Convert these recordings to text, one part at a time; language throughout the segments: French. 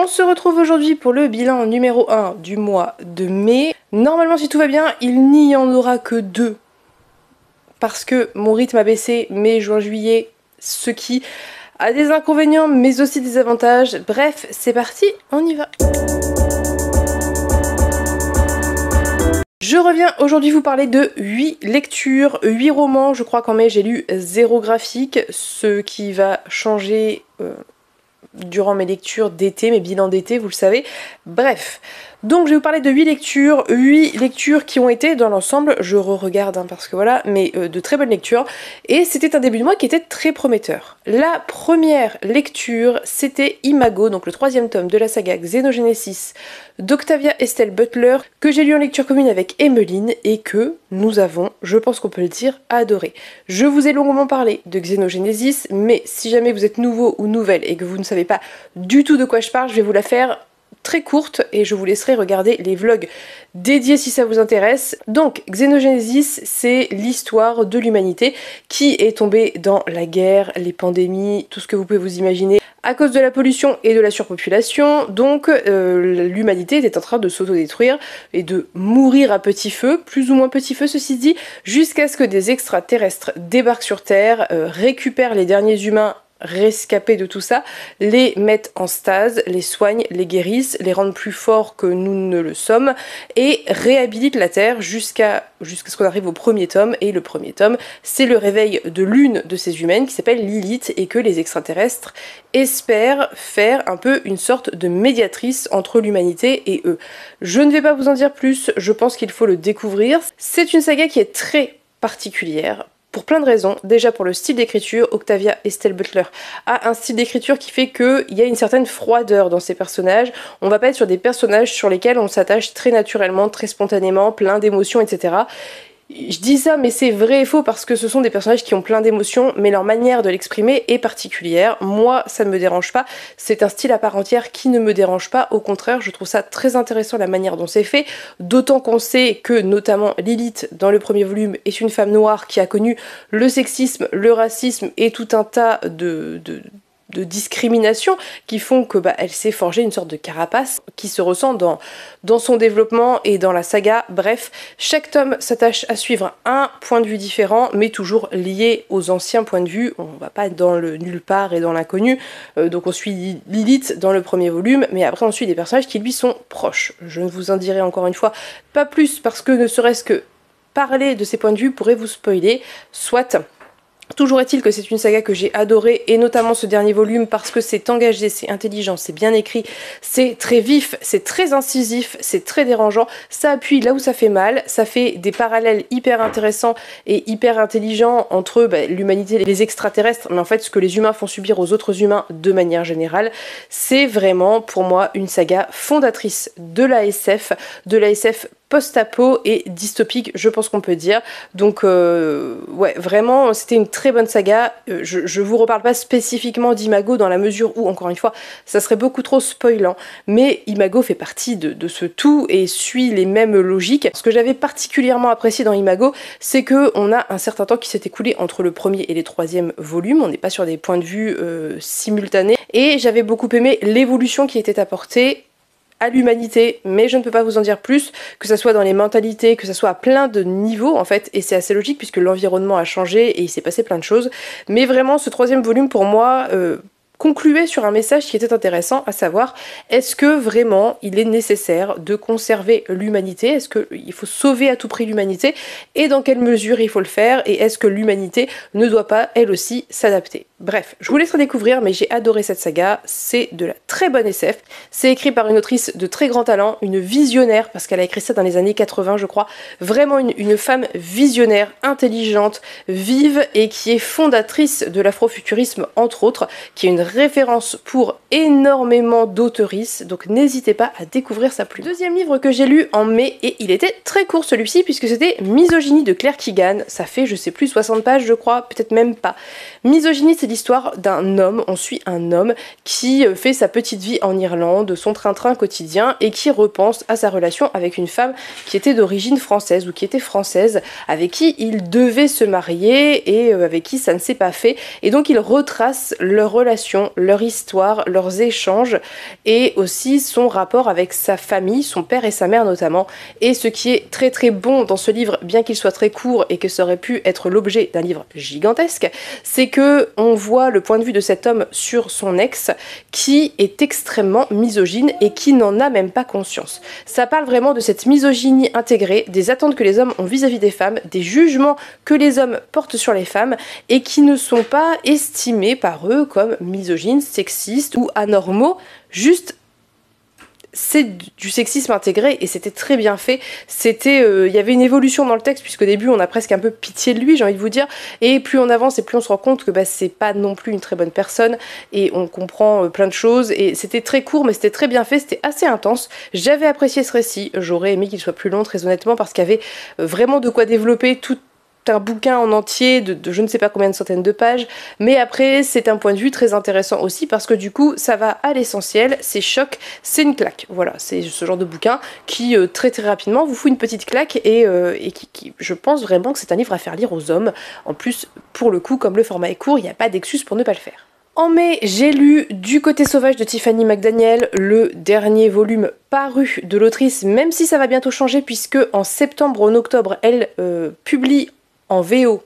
On se retrouve aujourd'hui pour le bilan numéro 1 du mois de mai. Normalement, si tout va bien, il n'y en aura que 2. Parce que mon rythme a baissé mai, juin, juillet, ce qui a des inconvénients mais aussi des avantages. Bref, c'est parti, on y va. Je reviens aujourd'hui vous parler de 8 lectures, 8 romans. Je crois qu'en mai j'ai lu 0 graphique, ce qui va changer durant mes lectures d'été, mes bilans d'été, vous le savez. Bref, donc je vais vous parler de 8 lectures qui ont été dans l'ensemble, je re-regarde parce que voilà, mais de très bonnes lectures. Et c'était un début de mois qui était très prometteur. La première lecture, c'était Imago, donc le 3e tome de la saga Xenogenesis d'Octavia Estelle Butler, que j'ai lu en lecture commune avec Emmeline et que nous avons, je pense qu'on peut le dire, adoré. Je vous ai longuement parlé de Xenogenesis, mais si jamais vous êtes nouveau ou nouvelle et que vous ne savez pas du tout de quoi je parle, je vais vous la faire très courte et je vous laisserai regarder les vlogs dédiés si ça vous intéresse. Donc Xenogenesis, c'est l'histoire de l'humanité qui est tombée dans la guerre, les pandémies, tout ce que vous pouvez vous imaginer à cause de la pollution et de la surpopulation. Donc l'humanité était en train de s'autodétruire et de mourir à petit feu, plus ou moins petit feu ceci dit, jusqu'à ce que des extraterrestres débarquent sur Terre, récupèrent les derniers humains rescapés de tout ça, les mettent en stase, les soignent, les guérissent, les rendent plus forts que nous ne le sommes et réhabilitent la Terre jusqu'à ce qu'on arrive au premier tome. Et le premier tome, c'est le réveil de l'une de ces humaines qui s'appelle Lilith et que les extraterrestres espèrent faire un peu une sorte de médiatrice entre l'humanité et eux. Je ne vais pas vous en dire plus, je pense qu'il faut le découvrir. C'est une saga qui est très particulière. Pour plein de raisons. Déjà pour le style d'écriture, Octavia Estelle Butler a un style d'écriture qui fait qu'il y a une certaine froideur dans ses personnages. On va pas être sur des personnages sur lesquels on s'attache très naturellement, très spontanément, plein d'émotions, etc. Je dis ça mais c'est vrai et faux parce que ce sont des personnages qui ont plein d'émotions mais leur manière de l'exprimer est particulière. Moi ça ne me dérange pas, c'est un style à part entière qui ne me dérange pas, au contraire je trouve ça très intéressant la manière dont c'est fait, d'autant qu'on sait que notamment Lilith dans le premier volume est une femme noire qui a connu le sexisme, le racisme et tout un tas de discrimination qui font que elle s'est forgée une sorte de carapace qui se ressent dans son développement et dans la saga. Bref, chaque tome s'attache à suivre un point de vue différent mais toujours lié aux anciens points de vue. On va pas être dans le nulle part et dans l'inconnu, donc on suit Lilith dans le premier volume mais après on suit des personnages qui lui sont proches. Je ne vous en dirai encore une fois pas plus parce que ne serait-ce que parler de ces points de vue pourrait vous spoiler, soit. Toujours est-il que c'est une saga que j'ai adorée, et notamment ce dernier volume parce que c'est engagé, c'est intelligent, c'est bien écrit, c'est très vif, c'est très incisif, c'est très dérangeant, ça appuie là où ça fait mal, ça fait des parallèles hyper intéressants et hyper intelligents entre l'humanité et les extraterrestres, mais en fait ce que les humains font subir aux autres humains de manière générale. C'est vraiment pour moi une saga fondatrice de la SF post-apo et dystopique, je pense qu'on peut dire. Donc ouais, vraiment, c'était une très bonne saga. Je vous reparle pas spécifiquement d'Imago dans la mesure où, encore une fois, ça serait beaucoup trop spoilant, mais Imago fait partie de ce tout et suit les mêmes logiques. Ce que j'avais particulièrement apprécié dans Imago, c'est que on a un certain temps qui s'est écoulé entre le premier et les 3e volumes, on n'est pas sur des points de vue simultanés, et j'avais beaucoup aimé l'évolution qui était apportée à l'humanité, mais je ne peux pas vous en dire plus, que ça soit dans les mentalités, que ça soit à plein de niveaux en fait, et c'est assez logique puisque l'environnement a changé et il s'est passé plein de choses, mais vraiment ce 3e volume pour moi concluait sur un message qui était intéressant, à savoir, est-ce que vraiment il est nécessaire de conserver l'humanité, est-ce qu'il faut sauver à tout prix l'humanité, et dans quelle mesure il faut le faire, et est-ce que l'humanité ne doit pas elle aussi s'adapter. Bref, je vous laisserai découvrir, mais j'ai adoré cette saga, c'est de la très bonne SF, c'est écrit par une autrice de très grand talent, une visionnaire, parce qu'elle a écrit ça dans les années 80 je crois, vraiment une femme visionnaire, intelligente, vive, et qui est fondatrice de l'afrofuturisme entre autres, qui est une référence pour énormément d'auteuristes, donc n'hésitez pas à découvrir sa plume. Deuxième livre que j'ai lu en mai, et il était très court celui-ci, puisque c'était Misogynie de Claire Keegan, ça fait je sais plus 60 pages je crois, peut-être même pas. Misogynie c'est l'histoire d'un homme, on suit un homme qui fait sa petite vie en Irlande, son train-train quotidien, et qui repense à sa relation avec une femme qui était d'origine française, ou qui était française, avec qui il devait se marier, et avec qui ça ne s'est pas fait, et donc il retrace leur relation, leur histoire, leurs échanges, et aussi son rapport avec sa famille, son père et sa mère notamment. Et ce qui est très très bon dans ce livre, bien qu'il soit très court et que ça aurait pu être l'objet d'un livre gigantesque, c'est que on voit le point de vue de cet homme sur son ex qui est extrêmement misogyne et qui n'en a même pas conscience. Ça parle vraiment de cette misogynie intégrée, des attentes que les hommes ont vis-à-vis des femmes, des jugements que les hommes portent sur les femmes et qui ne sont pas estimés par eux comme misogynes, sexistes ou anormaux, juste c'est du sexisme intégré et c'était très bien fait. Il y avait une évolution dans le texte puisqu'au début on a presque un peu pitié de lui, j'ai envie de vous dire, et plus on avance et plus on se rend compte que c'est pas non plus une très bonne personne et on comprend plein de choses et c'était très court mais c'était très bien fait, c'était assez intense. J'avais apprécié ce récit, j'aurais aimé qu'il soit plus long très honnêtement parce qu'il y avait vraiment de quoi développer tout un bouquin en entier de je ne sais pas combien de centaines de pages, mais après c'est un point de vue très intéressant aussi parce que du coup ça va à l'essentiel, c'est choc, c'est une claque, voilà, c'est ce genre de bouquin qui très très rapidement vous fout une petite claque et je pense vraiment que c'est un livre à faire lire aux hommes. En plus pour le coup comme le format est court, il n'y a pas d'excuse pour ne pas le faire. En mai, j'ai lu Du côté sauvage de Tiffany McDaniel, le dernier volume paru de l'autrice, même si ça va bientôt changer puisque en septembre ou en octobre, elle publie en VO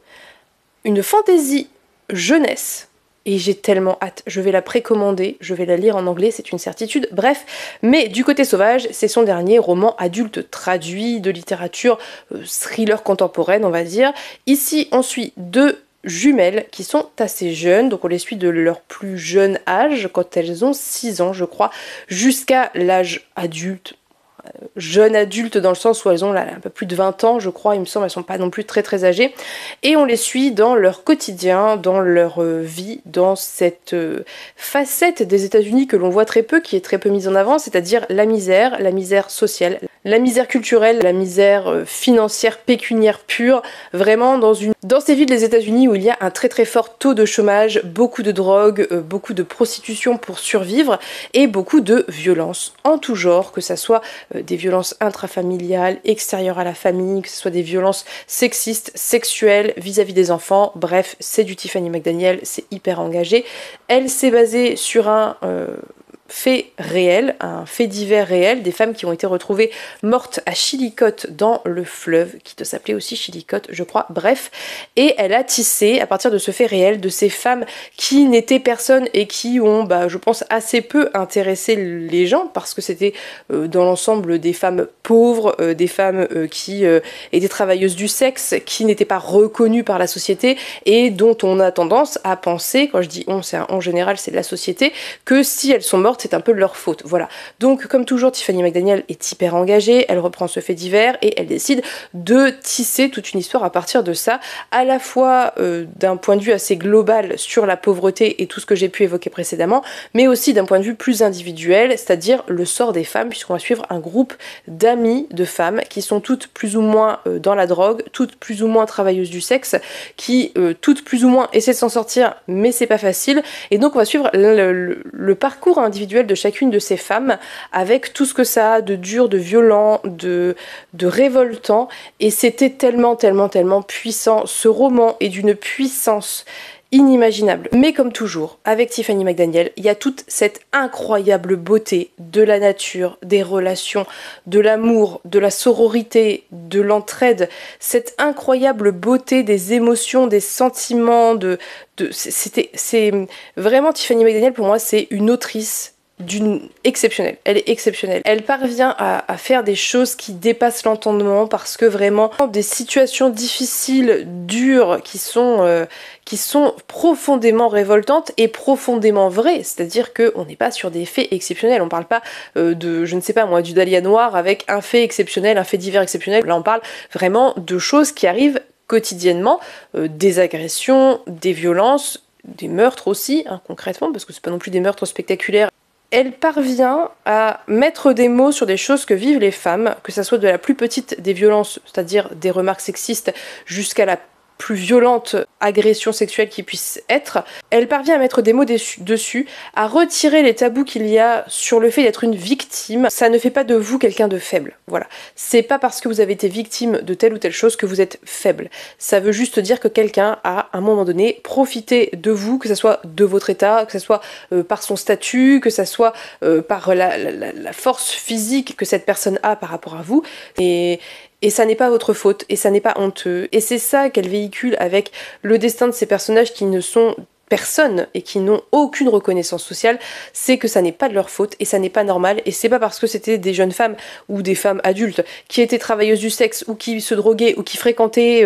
une fantaisie jeunesse et j'ai tellement hâte, je vais la précommander, je vais la lire en anglais, c'est une certitude, bref, mais Du côté sauvage, c'est son dernier roman adulte traduit de littérature thriller contemporaine on va dire. Ici on suit deux jumelles qui sont assez jeunes, donc on les suit de leur plus jeune âge, quand elles ont 6 ans je crois, jusqu'à l'âge adulte, jeunes adultes dans le sens où elles ont là, un peu plus de 20 ans je crois, il me semble, elles sont pas non plus très très âgées, et on les suit dans leur quotidien, dans leur vie, dans cette facette des États-Unis que l'on voit très peu, qui est très peu mise en avant, c'est-à-dire la misère sociale, la misère culturelle, la misère financière, pécuniaire pure, vraiment dans ces villes des États-Unis où il y a un très très fort taux de chômage, beaucoup de drogue, beaucoup de prostitution pour survivre et beaucoup de violences en tout genre, que ça soit des violences intrafamiliales, extérieures à la famille, que ce soit des violences sexistes, sexuelles, vis-à-vis des enfants, bref, c'est du Tiffany McDaniel, c'est hyper engagé. Elle s'est basée sur un fait réel, un fait divers réel, des femmes qui ont été retrouvées mortes à Chillicothe dans le fleuve, qui doit s'appeler aussi Chillicothe, je crois, bref, et elle a tissé, à partir de ce fait réel, de ces femmes qui n'étaient personne et qui ont, je pense, assez peu intéressé les gens, parce que c'était dans l'ensemble des femmes pauvres, des femmes qui étaient travailleuses du sexe, qui n'étaient pas reconnues par la société, et dont on a tendance à penser, quand je dis on, en général c'est la société, que si elles sont mortes, c'est un peu de leur faute, voilà. Donc comme toujours, Tiffany McDaniel est hyper engagée, elle reprend ce fait divers et elle décide de tisser toute une histoire à partir de ça, à la fois d'un point de vue assez global sur la pauvreté et tout ce que j'ai pu évoquer précédemment, mais aussi d'un point de vue plus individuel, c'est-à-dire le sort des femmes, puisqu'on va suivre un groupe d'amis de femmes qui sont toutes plus ou moins dans la drogue, toutes plus ou moins travailleuses du sexe, qui toutes plus ou moins essaient de s'en sortir, mais c'est pas facile, et donc on va suivre le parcours individuel de chacune de ces femmes avec tout ce que ça a de dur, de violent, de révoltant, et c'était tellement puissant. Ce roman est d'une puissance inimaginable. Mais comme toujours, avec Tiffany McDaniel, il y a toute cette incroyable beauté de la nature, des relations, de l'amour, de la sororité, de l'entraide, cette incroyable beauté des émotions, des sentiments, c'est vraiment Tiffany McDaniel, pour moi, c'est une autrice exceptionnelle, elle est exceptionnelle. Elle parvient à faire des choses qui dépassent l'entendement parce que vraiment des situations difficiles, dures, qui sont profondément révoltantes et profondément vraies, c'est-à-dire qu'on n'est pas sur des faits exceptionnels, on parle pas de, je ne sais pas moi, du Dahlia noir avec un fait exceptionnel, un fait divers exceptionnel, là on parle vraiment de choses qui arrivent quotidiennement, des agressions, des violences, des meurtres aussi, concrètement, parce que c'est pas non plus des meurtres spectaculaires. Elle parvient à mettre des mots sur des choses que vivent les femmes, que ça soit de la plus petite des violences, c'est-à-dire des remarques sexistes, jusqu'à la plus violente agression sexuelle qui puisse être, elle parvient à mettre des mots dessus, à retirer les tabous qu'il y a sur le fait d'être une victime. Ça ne fait pas de vous quelqu'un de faible, voilà. C'est pas parce que vous avez été victime de telle ou telle chose que vous êtes faible. Ça veut juste dire que quelqu'un a, à un moment donné, profité de vous, que ce soit de votre état, que ce soit par son statut, que ce soit par la force physique que cette personne a par rapport à vous. Et ça n'est pas votre faute, et ça n'est pas honteux. Et c'est ça qu'elle véhicule avec le destin de ces personnages qui ne sont personne et qui n'ont aucune reconnaissance sociale, c'est que ça n'est pas de leur faute et ça n'est pas normal. Et c'est pas parce que c'était des jeunes femmes ou des femmes adultes qui étaient travailleuses du sexe ou qui se droguaient ou qui fréquentaient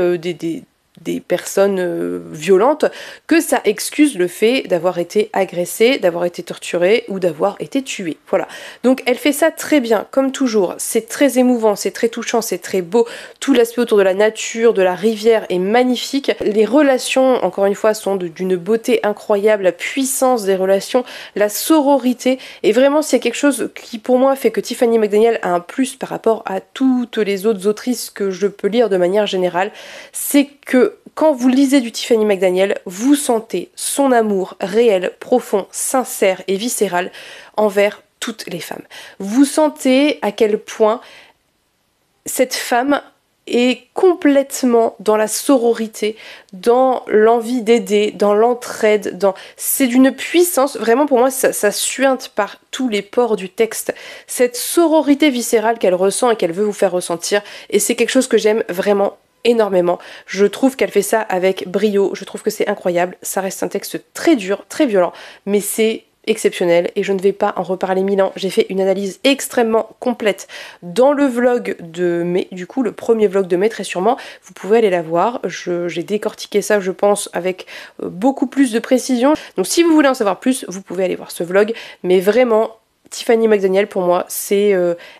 des personnes violentes que ça excuse le fait d'avoir été agressée, d'avoir été torturée ou d'avoir été tuée. Voilà. Donc elle fait ça très bien, comme toujours. C'est très émouvant, c'est très touchant, c'est très beau. Tout l'aspect autour de la nature, de la rivière est magnifique. Les relations, encore une fois, sont d'une beauté incroyable. La puissance des relations, la sororité. Et vraiment, c'est quelque chose qui, pour moi, fait que Tiffany McDaniel a un plus par rapport à toutes les autres autrices que je peux lire de manière générale. C'est que quand vous lisez du Tiffany McDaniel, vous sentez son amour réel, profond, sincère et viscéral envers toutes les femmes. Vous sentez à quel point cette femme est complètement dans la sororité, dans l'envie d'aider, dans l'entraide, c'est d'une puissance, vraiment pour moi ça suinte par tous les pores du texte, cette sororité viscérale qu'elle ressent et qu'elle veut vous faire ressentir, et c'est quelque chose que j'aime vraiment énormément. Je trouve qu'elle fait ça avec brio, je trouve que c'est incroyable. Ça reste un texte très dur, très violent, mais c'est exceptionnel et je ne vais pas en reparler 1000 ans. J'ai fait une analyse extrêmement complète dans le vlog de mai, du coup le premier vlog de mai très sûrement, vous pouvez aller la voir. J'ai décortiqué ça je pense avec beaucoup plus de précision. Donc si vous voulez en savoir plus, vous pouvez aller voir ce vlog, mais vraiment Tiffany McDaniel pour moi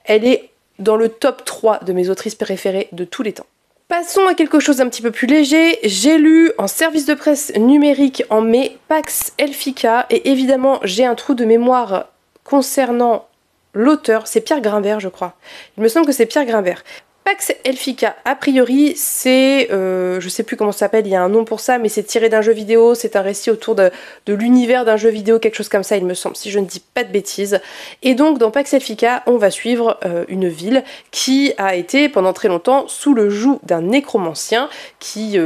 elle est dans le top 3 de mes autrices préférées de tous les temps. Passons à quelque chose d'un petit peu plus léger. J'ai lu en service de presse numérique en mai Pax Elfica et évidemment j'ai un trou de mémoire concernant l'auteur, c'est Pierre Grimbert je crois. Il me semble que c'est Pierre Grimbert. Pax Elfica, a priori, c'est, je sais plus comment ça s'appelle, il y a un nom pour ça, mais c'est tiré d'un jeu vidéo, c'est un récit autour de l'univers d'un jeu vidéo, quelque chose comme ça, il me semble, si je ne dis pas de bêtises. Et donc, dans Pax Elfica, on va suivre une ville qui a été, pendant très longtemps, sous le joug d'un nécromancien qui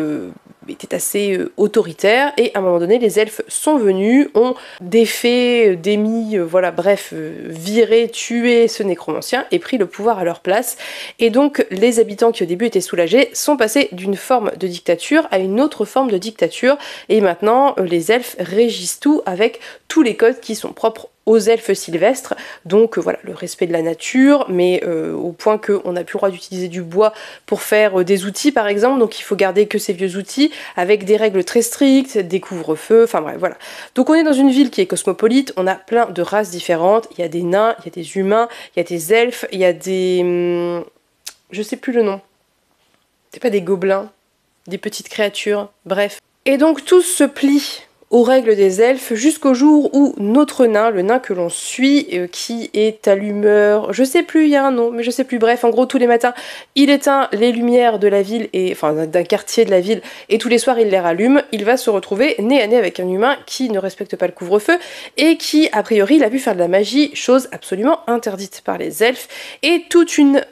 était assez autoritaire, et à un moment donné, les elfes sont venus, ont défait, démis, voilà, bref, viré, tué ce nécromancien, et pris le pouvoir à leur place. Et donc, les habitants qui au début étaient soulagés sont passés d'une forme de dictature à une autre forme de dictature, et maintenant les elfes régissent tout avec tous les codes qui sont propres aux elfes sylvestres, donc voilà, le respect de la nature, mais au point qu'on n'a plus le droit d'utiliser du bois pour faire des outils par exemple, donc il faut garder que ces vieux outils, avec des règles très strictes, des couvre-feux, enfin bref, voilà. Donc on est dans une ville qui est cosmopolite, on a plein de races différentes, il y a des nains, il y a des humains, il y a des elfes, il y a des... je sais plus le nom. C'est pas des gobelins, des petites créatures, bref. Et donc tous se plient aux règles des elfes jusqu'au jour où notre nain, le nain que l'on suit, qui est à l'humeur, je sais plus, il y a un nom, mais je sais plus, bref, en gros tous les matins, il éteint les lumières de la ville, enfin d'un quartier de la ville, et tous les soirs il les rallume, il va se retrouver nez à nez avec un humain qui ne respecte pas le couvre-feu, et qui, a priori, l'a vu faire de la magie, chose absolument interdite par les elfes, et toute une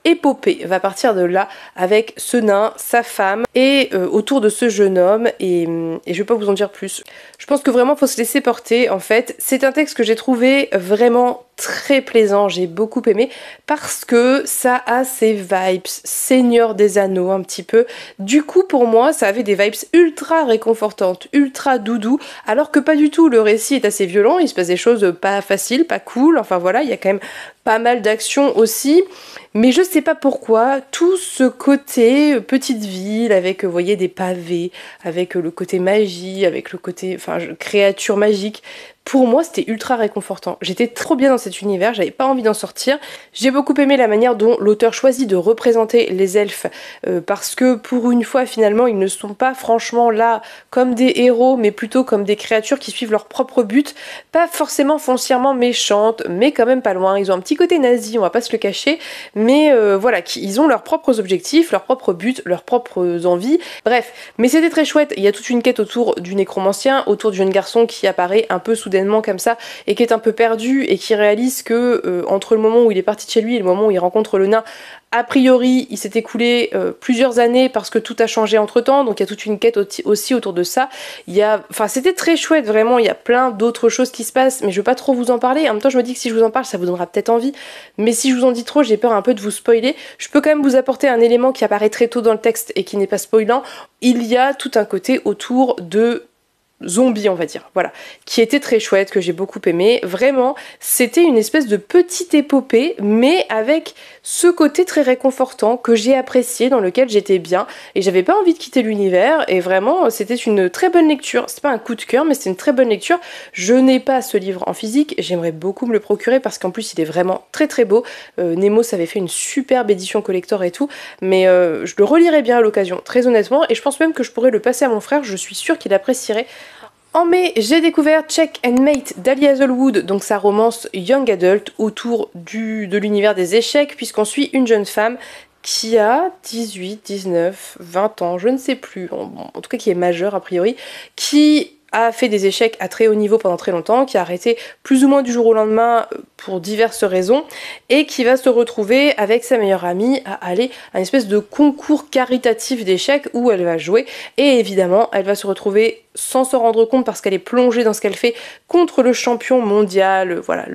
épopée va partir de là avec ce nain, sa femme et autour de ce jeune homme et je vais pas vous en dire plus. Je pense que vraiment faut se laisser porter en fait. C'est un texte que j'ai trouvé vraiment très plaisant, j'ai beaucoup aimé parce que ça a ses vibes Seigneur des Anneaux un petit peu. Du coup pour moi ça avait des vibes ultra réconfortantes, ultra doudou, alors que pas du tout. Le récit est assez violent, il se passe des choses pas faciles, pas cool, enfin voilà, il y a quand même pas mal d'action aussi, mais je sais pas pourquoi, tout ce côté petite ville avec, vous voyez, des pavés, avec le côté magie, avec le côté, enfin, créature magique, pour moi c'était ultra réconfortant. J'étais trop bien dans cet univers, j'avais pas envie d'en sortir. J'ai beaucoup aimé la manière dont l'auteur choisit de représenter les elfes, parce que pour une fois finalement ils ne sont pas franchement là comme des héros, mais plutôt comme des créatures qui suivent leur propre but, pas forcément foncièrement méchantes, mais quand même pas loin. Ils ont un petit côté nazi, on va pas se le cacher, mais voilà, ils ont leurs propres objectifs, leurs propres buts, leurs propres envies, bref. Mais c'était très chouette, il y a toute une quête autour du nécromancien, autour du jeune garçon qui apparaît un peu soudainement comme ça et qui est un peu perdu et qui réalise que entre le moment où il est parti de chez lui et le moment où il rencontre le nain, a priori il s'est écoulé plusieurs années parce que tout a changé entre temps, donc il y a toute une quête aussi autour de ça. Enfin c'était très chouette vraiment, il y a plein d'autres choses qui se passent, mais je veux pas trop vous en parler. En même temps je me dis que si je vous en parle ça vous donnera peut-être envie, mais si je vous en dis trop j'ai peur un peu de vous spoiler. Je peux quand même vous apporter un élément qui apparaît très tôt dans le texte et qui n'est pas spoilant. Il y a tout un côté autour de zombie on va dire, voilà, qui était très chouette, que j'ai beaucoup aimé. Vraiment, c'était une espèce de petite épopée, mais avec ce côté très réconfortant que j'ai apprécié, dans lequel j'étais bien, et j'avais pas envie de quitter l'univers, et vraiment, c'était une très bonne lecture. C'est pas un coup de cœur, mais c'est une très bonne lecture. Je n'ai pas ce livre en physique, j'aimerais beaucoup me le procurer, parce qu'en plus, il est vraiment très très beau. Nemo, ça avait fait une superbe édition collector et tout, mais je le relirai bien à l'occasion, très honnêtement, et je pense même que je pourrais le passer à mon frère, je suis sûre qu'il apprécierait. En mai, j'ai découvert Check and Mate d'Ali Hazelwood, donc sa romance young adult autour de l'univers des échecs, puisqu'on suit une jeune femme qui a 18, 19, 20 ans, je ne sais plus, en tout cas qui est majeure a priori, qui a fait des échecs à très haut niveau pendant très longtemps, qui a arrêté plus ou moins du jour au lendemain pour diverses raisons, et qui va se retrouver avec sa meilleure amie à aller à une espèce de concours caritatif d'échecs où elle va jouer, et évidemment elle va se retrouver sans s'en rendre compte parce qu'elle est plongée dans ce qu'elle fait contre le champion mondial, voilà,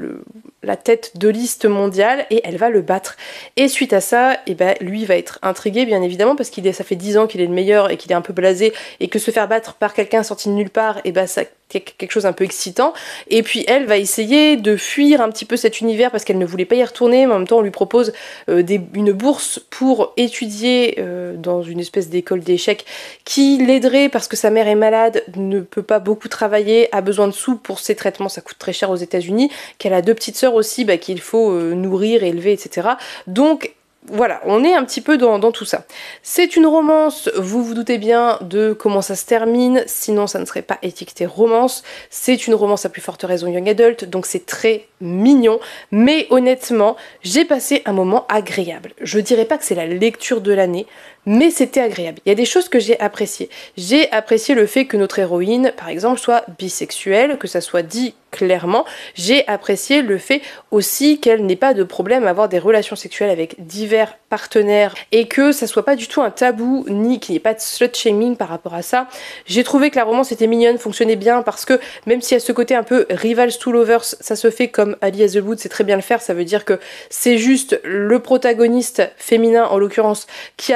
la tête de liste mondiale, et elle va le battre. Et suite à ça, lui va être intrigué bien évidemment parce ça fait 10 ans qu'il est le meilleur et qu'il est un peu blasé, et que se faire battre par quelqu'un sorti de nulle part, ça quelque chose un peu excitant. Et puis elle va essayer de fuir un petit peu cet univers parce qu'elle ne voulait pas y retourner, mais en même temps on lui propose une bourse pour étudier dans une espèce d'école d'échecs qui l'aiderait parce que sa mère est malade, ne peut pas beaucoup travailler, a besoin de sous pour ses traitements, ça coûte très cher aux États-Unis, qu'elle a 2 petites sœurs aussi qu'il faut nourrir, élever, etc. Donc voilà, on est un petit peu dans tout ça. C'est une romance, vous vous doutez bien de comment ça se termine, sinon ça ne serait pas étiqueté romance. C'est une romance à plus forte raison young adult, donc c'est très mignon, mais honnêtement, j'ai passé un moment agréable. Je dirais pas que c'est la lecture de l'année, mais c'était agréable. Il y a des choses que j'ai appréciées. J'ai apprécié le fait que notre héroïne, par exemple, soit bisexuelle, que ça soit dit clairement. J'ai apprécié le fait aussi qu'elle n'ait pas de problème à avoir des relations sexuelles avec divers partenaires et que ça soit pas du tout un tabou, ni qu'il n'y ait pas de slut-shaming par rapport à ça. J'ai trouvé que la romance était mignonne, fonctionnait bien parce que même s'il y a ce côté un peu rivals to lovers, ça se fait comme Ali Hazelwood sait très bien le faire. Ça veut dire que c'est juste le protagoniste féminin en l'occurrence qui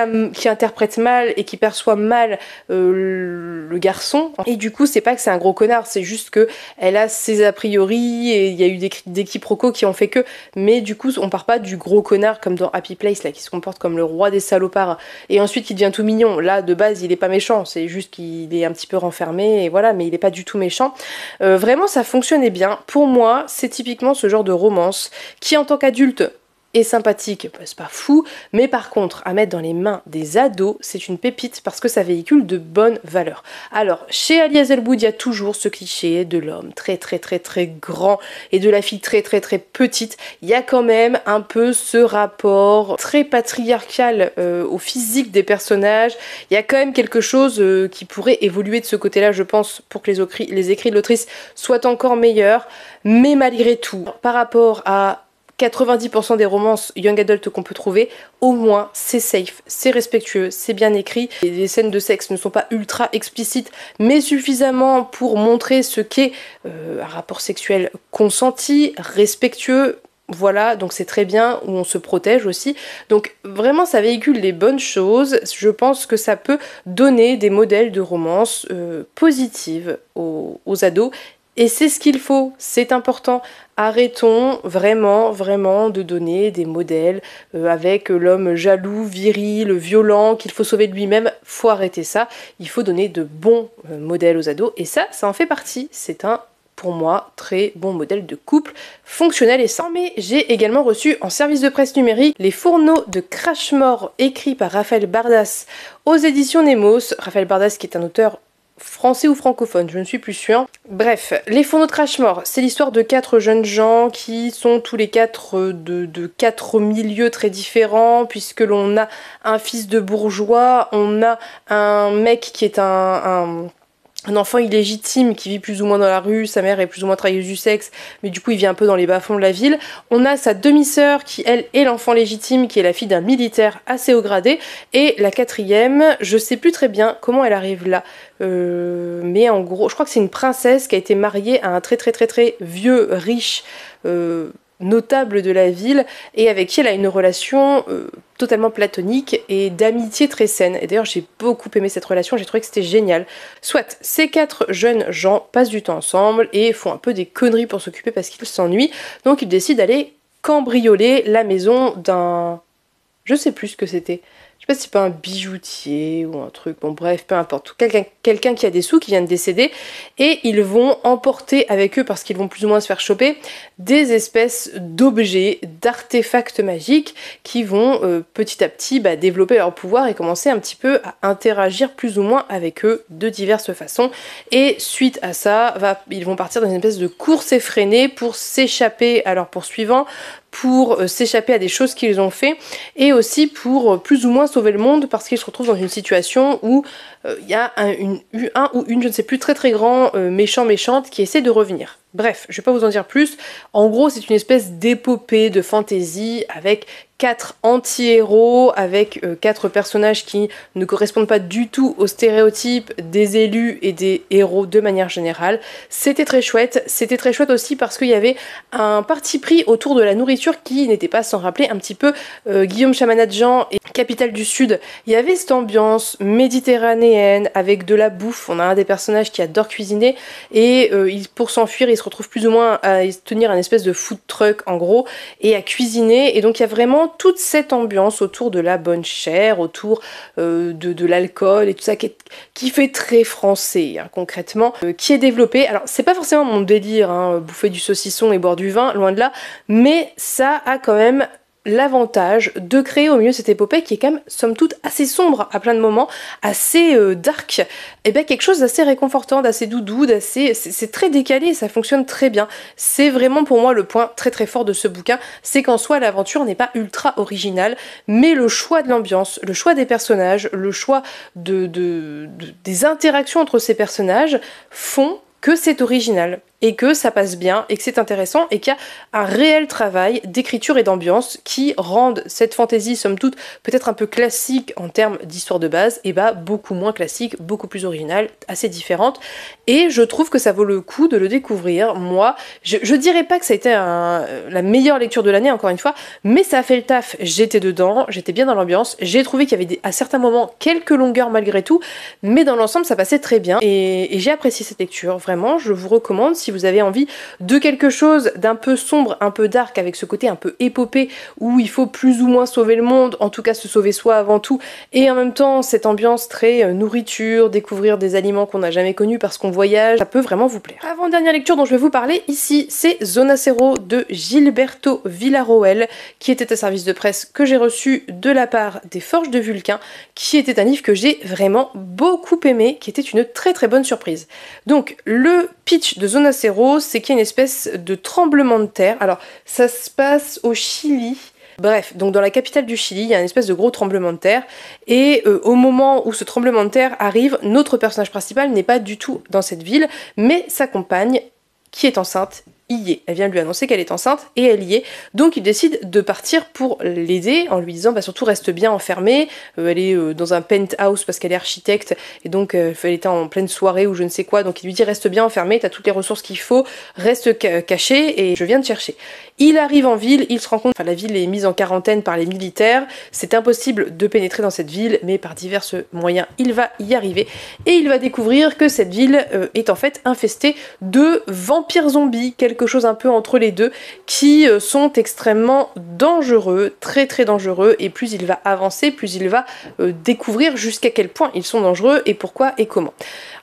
interprète mal et qui perçoit mal le garçon, et du coup c'est pas que c'est un gros connard, c'est juste que elle a ses a priori et il y a eu des quiproquos qui ont fait que, mais du coup on part pas du gros connard comme dans Happy Place là qui se comporte comme le roi des salopards et ensuite qui devient tout mignon. Là de base il est pas méchant, c'est juste qu'il est un petit peu renfermé et voilà, mais il est pas du tout méchant. Vraiment ça fonctionnait bien. Pour moi c'est typiquement ce genre de romance qui en tant qu'adulte est sympathique, c'est pas fou, mais par contre à mettre dans les mains des ados, c'est une pépite parce que ça véhicule de bonnes valeurs. Alors chez Ali Hazelwood, il y a toujours ce cliché de l'homme très très très très grand et de la fille très très très petite. Il y a quand même un peu ce rapport très patriarcal au physique des personnages. Il y a quand même quelque chose qui pourrait évoluer de ce côté-là, je pense, pour que les écrits de l'autrice soient encore meilleurs, mais malgré tout, par rapport à 90% des romances young adult qu'on peut trouver, au moins c'est safe, c'est respectueux, c'est bien écrit. Et les scènes de sexe ne sont pas ultra explicites, mais suffisamment pour montrer ce qu'est un rapport sexuel consenti, respectueux. Voilà, donc c'est très bien, où on se protège aussi. Donc vraiment ça véhicule des bonnes choses. Je pense que ça peut donner des modèles de romance positives aux ados. Et c'est ce qu'il faut, c'est important. Arrêtons vraiment, vraiment de donner des modèles avec l'homme jaloux, viril, violent, qu'il faut sauver de lui-même. Faut arrêter ça. Il faut donner de bons modèles aux ados. Et ça en fait partie. C'est un pour moi, très bon modèle de couple, fonctionnel et sain. Mais j'ai également reçu en service de presse numérique les fourneaux de Crashmore écrits par Raphaël Bardas aux éditions Nemos. Raphaël Bardas qui est un auteur français ou francophone, je ne suis plus sûre. Bref, les fourneaux de Crashmore, c'est l'histoire de 4 jeunes gens qui sont tous les 4 de 4 milieux très différents, puisque l'on a un fils de bourgeois, on a un mec qui est un enfant illégitime qui vit plus ou moins dans la rue, sa mère est plus ou moins travailleuse du sexe, mais du coup il vit un peu dans les bas-fonds de la ville. On a sa demi-sœur qui elle est l'enfant légitime, qui est la fille d'un militaire assez haut gradé, et la 4e, je sais plus très bien comment elle arrive là, mais en gros je crois que c'est une princesse qui a été mariée à un très vieux, riche, notable de la ville, et avec qui elle a une relation totalement platonique et d'amitié très saine. Et d'ailleurs j'ai beaucoup aimé cette relation, j'ai trouvé que c'était génial. Soit, ces 4 jeunes gens passent du temps ensemble et font un peu des conneries pour s'occuper parce qu'ils s'ennuient, donc ils décident d'aller cambrioler la maison d'un... je sais plus ce que c'était. Je sais pas si c'est pas un bijoutier ou un truc, bon bref, peu importe. Quelqu'un qui a des sous, qui vient de décéder, et ils vont emporter avec eux, parce qu'ils vont plus ou moins se faire choper, des espèces d'objets, d'artefacts magiques qui vont petit à petit développer leur pouvoir et commencer un petit peu à interagir plus ou moins avec eux de diverses façons. Et suite à ça, ils vont partir dans une espèce de course effrénée pour s'échapper à leurs poursuivants, pour s'échapper à des choses qu'ils ont fait, et aussi pour plus ou moins sauver le monde, parce qu'ils se retrouvent dans une situation où il y a un ou une, je ne sais plus, très grand méchante qui essaie de revenir. Bref, je vais pas vous en dire plus. En gros, c'est une espèce d'épopée de fantasy avec 4 anti-héros, avec 4 personnages qui ne correspondent pas du tout aux stéréotypes des élus et des héros de manière générale. C'était très chouette aussi parce qu'il y avait un parti pris autour de la nourriture qui n'était pas sans rappeler un petit peu Guillaume Chamanadjan et Capitale du Sud. Il y avait cette ambiance méditerranéenne avec de la bouffe. On a un des personnages qui adore cuisiner et pour s'enfuir, il se retrouve plus ou moins à tenir un espèce de food truck en gros et à cuisiner, et donc il y a vraiment toute cette ambiance autour de la bonne chair, autour de l'alcool et tout ça qui fait très français concrètement, qui est développé. Alors c'est pas forcément mon délire, bouffer du saucisson et boire du vin, loin de là, mais ça a quand même l'avantage de créer au milieu de cette épopée qui est quand même somme toute assez sombre à plein de moments, assez dark, et bien quelque chose d'assez réconfortant, d'assez doudou, c'est très décalé, ça fonctionne très bien. C'est vraiment pour moi le point très fort de ce bouquin, c'est qu'en soi l'aventure n'est pas ultra originale, mais le choix de l'ambiance, le choix des personnages, le choix des interactions entre ces personnages font que c'est original, et que ça passe bien, et que c'est intéressant, et qu'il y a un réel travail d'écriture et d'ambiance qui rendent cette fantaisie, somme toute, peut-être un peu classique en termes d'histoire de base, et beaucoup moins classique, beaucoup plus originale, assez différente, et je trouve que ça vaut le coup de le découvrir. Moi, je dirais pas que ça a été la meilleure lecture de l'année, encore une fois, mais ça a fait le taf, j'étais dedans, j'étais bien dans l'ambiance, j'ai trouvé qu'il y avait à certains moments quelques longueurs malgré tout, mais dans l'ensemble ça passait très bien, et j'ai apprécié cette lecture, vraiment, je vous recommande. Si vous avez envie de quelque chose d'un peu sombre, un peu dark, avec ce côté un peu épopée, où il faut plus ou moins sauver le monde, en tout cas se sauver soi avant tout, et en même temps cette ambiance très nourriture, découvrir des aliments qu'on n'a jamais connus parce qu'on voyage, ça peut vraiment vous plaire. Avant-dernière lecture dont je vais vous parler ici, c'est Zona Zero de Gilberto Villarroel, qui était un service de presse que j'ai reçu de la part des Forges de Vulcain, qui était un livre que j'ai vraiment beaucoup aimé, qui était une très bonne surprise. Donc le pitch de Zona Zero, c'est qu'il y a une espèce de tremblement de terre. Alors, ça se passe au Chili. Bref, donc dans la capitale du Chili, il y a une espèce de gros tremblement de terre. Et au moment où ce tremblement de terre arrive, notre personnage principal n'est pas du tout dans cette ville, mais sa compagne, qui est enceinte, y est. Elle vient lui annoncer qu'elle est enceinte et elle y est. Donc il décide de partir pour l'aider en lui disant surtout reste bien enfermée. Elle est dans un penthouse parce qu'elle est architecte et donc elle était en pleine soirée ou je ne sais quoi. Donc il lui dit reste bien enfermée, t'as toutes les ressources qu'il faut, reste cachée et je viens te chercher. Il arrive en ville, il se rend compte que la ville est mise en quarantaine par les militaires. C'est impossible de pénétrer dans cette ville, mais par divers moyens il va y arriver. Et il va découvrir que cette ville est en fait infestée de vampires zombies, quelque quelque chose un peu entre les deux, qui sont extrêmement dangereux, très très dangereux, et plus il va avancer, plus il va découvrir jusqu'à quel point ils sont dangereux et pourquoi et comment.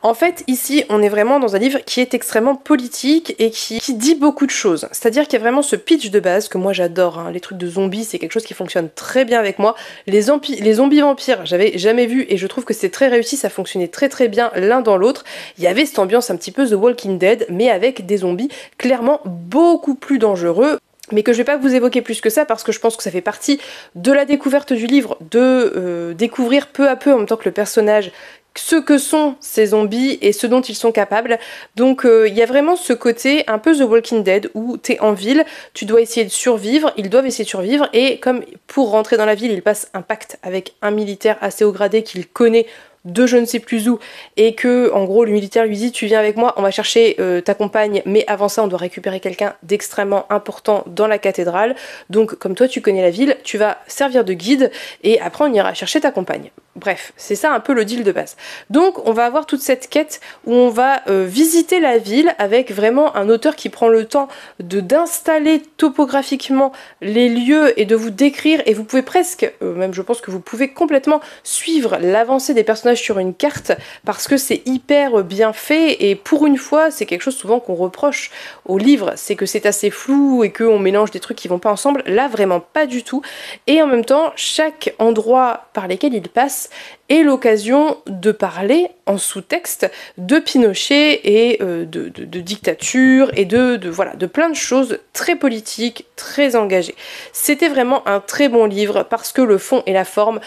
En fait, ici, on est vraiment dans un livre qui est extrêmement politique et qui dit beaucoup de choses. C'est-à-dire qu'il y a vraiment ce pitch de base que moi j'adore, hein. Les trucs de zombies, c'est quelque chose qui fonctionne très bien avec moi. Les zombies vampires, j'avais jamais vu et je trouve que c'est très réussi, ça fonctionnait très très bien l'un dans l'autre. Il y avait cette ambiance un petit peu The Walking Dead, mais avec des zombies clairement beaucoup plus dangereux. Mais que je vais pas vous évoquer plus que ça parce que je pense que ça fait partie de la découverte du livre, de découvrir peu à peu en même temps que le personnage ce que sont ces zombies et ce dont ils sont capables. Donc il y a vraiment ce côté un peu The Walking Dead où t'es en ville, tu dois essayer de survivre, ils doivent essayer de survivre et comme pour rentrer dans la ville, il passe un pacte avec un militaire assez haut gradé qu'il connaît de je ne sais plus où et que en gros le militaire lui dit tu viens avec moi, on va chercher ta compagne, mais avant ça on doit récupérer quelqu'un d'extrêmement important dans la cathédrale, donc comme toi tu connais la ville, tu vas servir de guide et après on ira chercher ta compagne. Bref, c'est ça un peu le deal de base. Donc on va avoir toute cette quête où on va visiter la ville avec vraiment un auteur qui prend le temps d'installer topographiquement les lieux et de vous décrire, et vous pouvez presque, même je pense que vous pouvez complètement suivre l'avancée des personnages sur une carte parce que c'est hyper bien fait, et pour une fois c'est quelque chose souvent qu'on reproche au livre, c'est que c'est assez flou et qu'on mélange des trucs qui vont pas ensemble. Là vraiment pas du tout, et en même temps chaque endroit par lesquels il passe est l'occasion de parler en sous-texte de Pinochet et de dictature et voilà, de plein de choses très politiques, très engagées. C'était vraiment un très bon livre parce que le fond et la forme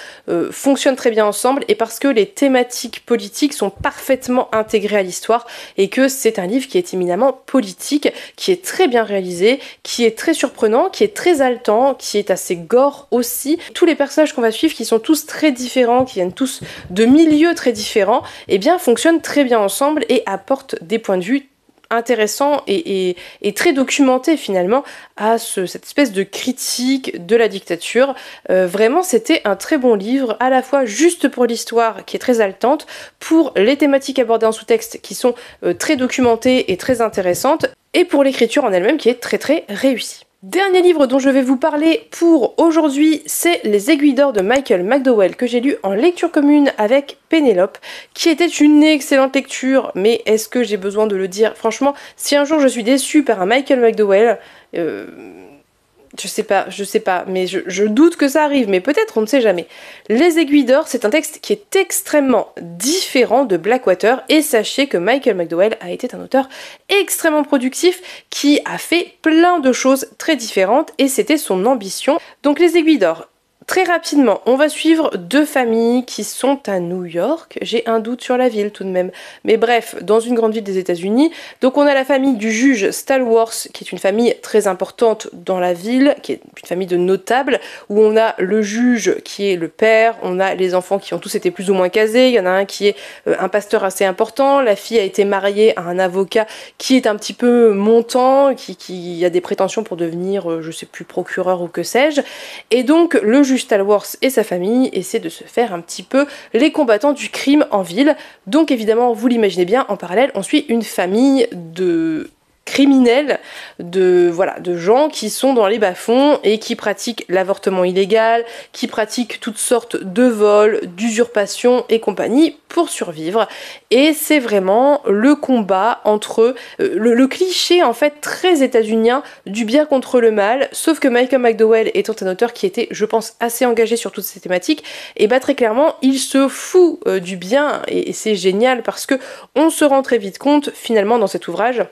fonctionnent très bien ensemble et parce que les thématiques politiques sont parfaitement intégrées à l'histoire et que c'est un livre qui est éminemment politique, qui est très bien réalisé, qui est très surprenant, qui est très haletant, qui est assez gore aussi. Tous les personnages qu'on va suivre qui sont tous très différents, qui viennent tous de milieux très différents, eh bien fonctionnent très bien ensemble et apportent des points de vue intéressants et très documentés finalement à cette espèce de critique de la dictature. Vraiment c'était un très bon livre, à la fois juste pour l'histoire qui est très haletante, pour les thématiques abordées en sous-texte qui sont très documentées et très intéressantes, et pour l'écriture en elle-même qui est très très réussie. Dernier livre dont je vais vous parler pour aujourd'hui, c'est Les Aiguilles d'or de Michael McDowell, que j'ai lu en lecture commune avec Pénélope, qui était une excellente lecture, mais est-ce que j'ai besoin de le dire? Franchement, si un jour je suis déçue par un Michael McDowell, je sais pas, mais je doute que ça arrive, mais peut-être, on ne sait jamais. Les Aiguilles d'or, c'est un texte qui est extrêmement différent de Blackwater, et sachez que Michael McDowell a été un auteur extrêmement productif, qui a fait plein de choses très différentes, et c'était son ambition. Donc Les Aiguilles d'or, très rapidement, on va suivre deux familles qui sont à New York. J'ai un doute sur la ville tout de même. Mais bref, dans une grande ville des États-Unis. Donc on a la famille du juge Stallworth, qui est une famille très importante dans la ville, qui est une famille de notables, où on a le juge qui est le père, on a les enfants qui ont tous été plus ou moins casés, il y en a un qui est un pasteur assez important, la fille a été mariée à un avocat qui est un petit peu montant, qui a des prétentions pour devenir, je sais plus, procureur ou que sais-je. Et donc le juge Stallworth et sa famille essaient de se faire un petit peu les combattants du crime en ville. Donc évidemment, vous l'imaginez bien, en parallèle, on suit une famille de criminels, de gens qui sont dans les bas-fonds et qui pratiquent l'avortement illégal, qui pratiquent toutes sortes de vols, d'usurpations et compagnie pour survivre. Et c'est vraiment le combat entre le cliché en fait très états-unien du bien contre le mal, sauf que Michael McDowell étant un auteur qui était, je pense, assez engagé sur toutes ces thématiques, et bah très clairement il se fout du bien, et c'est génial parce que on se rend très vite compte finalement dans cet ouvrage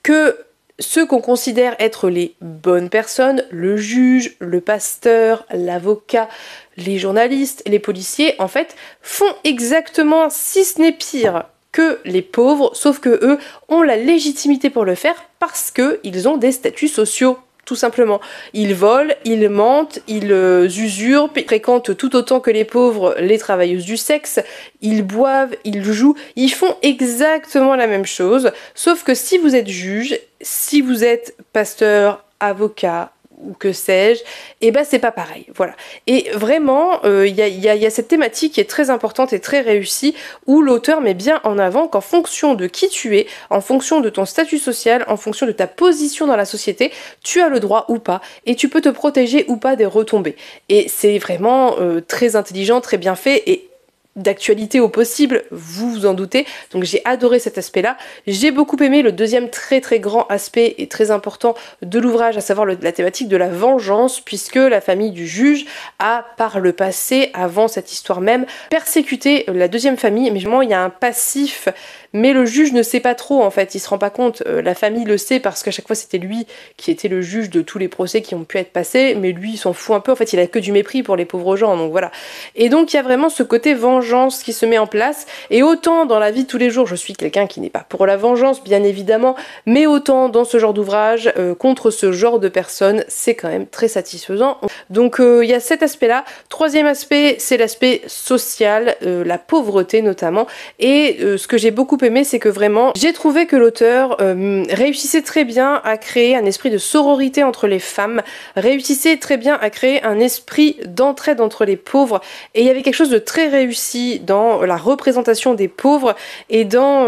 que ceux qu'on considère être les bonnes personnes, le juge, le pasteur, l'avocat, les journalistes, les policiers, en fait, font exactement, si ce n'est pire, que les pauvres, sauf que eux ont la légitimité pour le faire parce qu'ils ont des statuts sociaux. Tout simplement. Ils volent, ils mentent, ils usurpent, ils fréquentent tout autant que les pauvres les travailleuses du sexe, ils boivent, ils jouent, ils font exactement la même chose, sauf que si vous êtes juge, si vous êtes pasteur, avocat, ou que sais-je, et ben c'est pas pareil, voilà. Et vraiment, il y a cette thématique qui est très importante et très réussie, où l'auteur met bien en avant qu'en fonction de qui tu es, en fonction de ton statut social, en fonction de ta position dans la société, tu as le droit ou pas, et tu peux te protéger ou pas des retombées. Et c'est vraiment très intelligent, très bien fait, et d'actualité au possible, vous vous en doutez, donc j'ai adoré cet aspect-là. J'ai beaucoup aimé le deuxième très très grand aspect et très important de l'ouvrage, à savoir la thématique de la vengeance, puisque la famille du juge a par le passé, avant cette histoire même, persécuté la deuxième famille, mais vraiment il y a un passif, mais le juge ne sait pas trop en fait, il se rend pas compte, la famille le sait parce qu'à chaque fois c'était lui qui était le juge de tous les procès qui ont pu être passés, mais lui il s'en fout un peu, en fait il a que du mépris pour les pauvres gens, donc voilà. Et donc il y a vraiment ce côté vengeance qui se met en place, et autant dans la vie de tous les jours je suis quelqu'un qui n'est pas pour la vengeance bien évidemment, mais autant dans ce genre d'ouvrage contre ce genre de personnes c'est quand même très satisfaisant. Donc il y a cet aspect là. Troisième aspect, c'est l'aspect social, la pauvreté notamment, et ce que j'ai beaucoup aimé c'est que vraiment j'ai trouvé que l'auteur réussissait très bien à créer un esprit de sororité entre les femmes, réussissait très bien à créer un esprit d'entraide entre les pauvres, et il y avait quelque chose de très réussi dans la représentation des pauvres et dans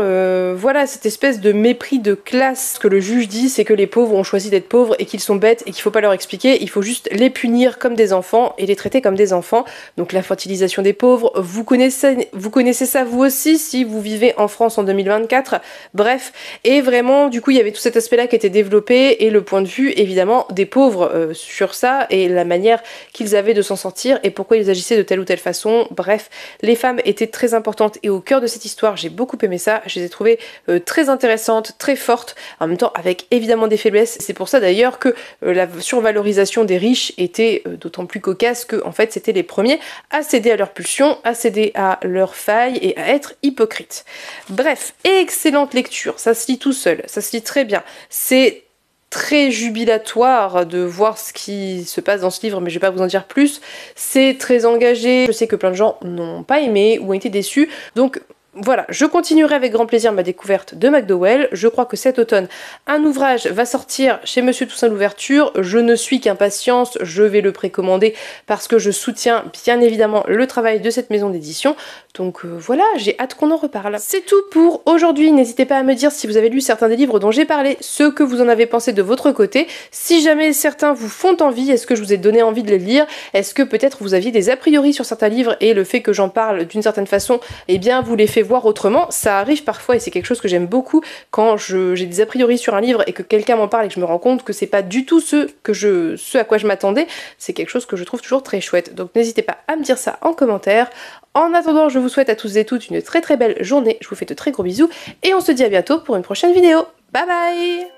voilà cette espèce de mépris de classe. Ce que le juge dit, c'est que les pauvres ont choisi d'être pauvres et qu'ils sont bêtes et qu'il faut pas leur expliquer, il faut juste les punir comme des enfants et les traiter comme des enfants. Donc l'infantilisation des pauvres, vous connaissez ça vous aussi si vous vivez en France en 2024, bref. Et vraiment du coup il y avait tout cet aspect là qui était développé, et le point de vue évidemment des pauvres sur ça, et la manière qu'ils avaient de s'en sortir et pourquoi ils agissaient de telle ou telle façon, bref. Les femmes étaient très importantes et au cœur de cette histoire, j'ai beaucoup aimé ça, je les ai trouvées très intéressantes, très fortes, en même temps avec évidemment des faiblesses. C'est pour ça d'ailleurs que la survalorisation des riches était d'autant plus cocasse que en fait c'était les premiers à céder à leurs pulsions, à céder à leurs failles et à être hypocrites. Bref, excellente lecture, ça se lit tout seul, ça se lit très bien, c'est très jubilatoire de voir ce qui se passe dans ce livre, mais je vais pas vous en dire plus. C'est très engagé, je sais que plein de gens n'ont pas aimé ou ont été déçus, donc voilà, je continuerai avec grand plaisir ma découverte de McDowell. Je crois que cet automne, un ouvrage va sortir chez Monsieur Toussaint Louverture. Je ne suis qu'impatience, je vais le précommander parce que je soutiens bien évidemment le travail de cette maison d'édition. Donc voilà, j'ai hâte qu'on en reparle. C'est tout pour aujourd'hui. N'hésitez pas à me dire si vous avez lu certains des livres dont j'ai parlé, ce que vous en avez pensé de votre côté. Si jamais certains vous font envie, est-ce que je vous ai donné envie de les lire? Est-ce que peut-être vous aviez des a priori sur certains livres et le fait que j'en parle d'une certaine façon, eh bien vous les fait voir autrement? Ça arrive parfois et c'est quelque chose que j'aime beaucoup quand j'ai des a priori sur un livre et que quelqu'un m'en parle et que je me rends compte que c'est pas du tout ce à quoi je m'attendais. C'est quelque chose que je trouve toujours très chouette. Donc n'hésitez pas à me dire ça en commentaire. En attendant, je vous souhaite à tous et toutes une très très belle journée. Je vous fais de très gros bisous et on se dit à bientôt pour une prochaine vidéo. Bye bye!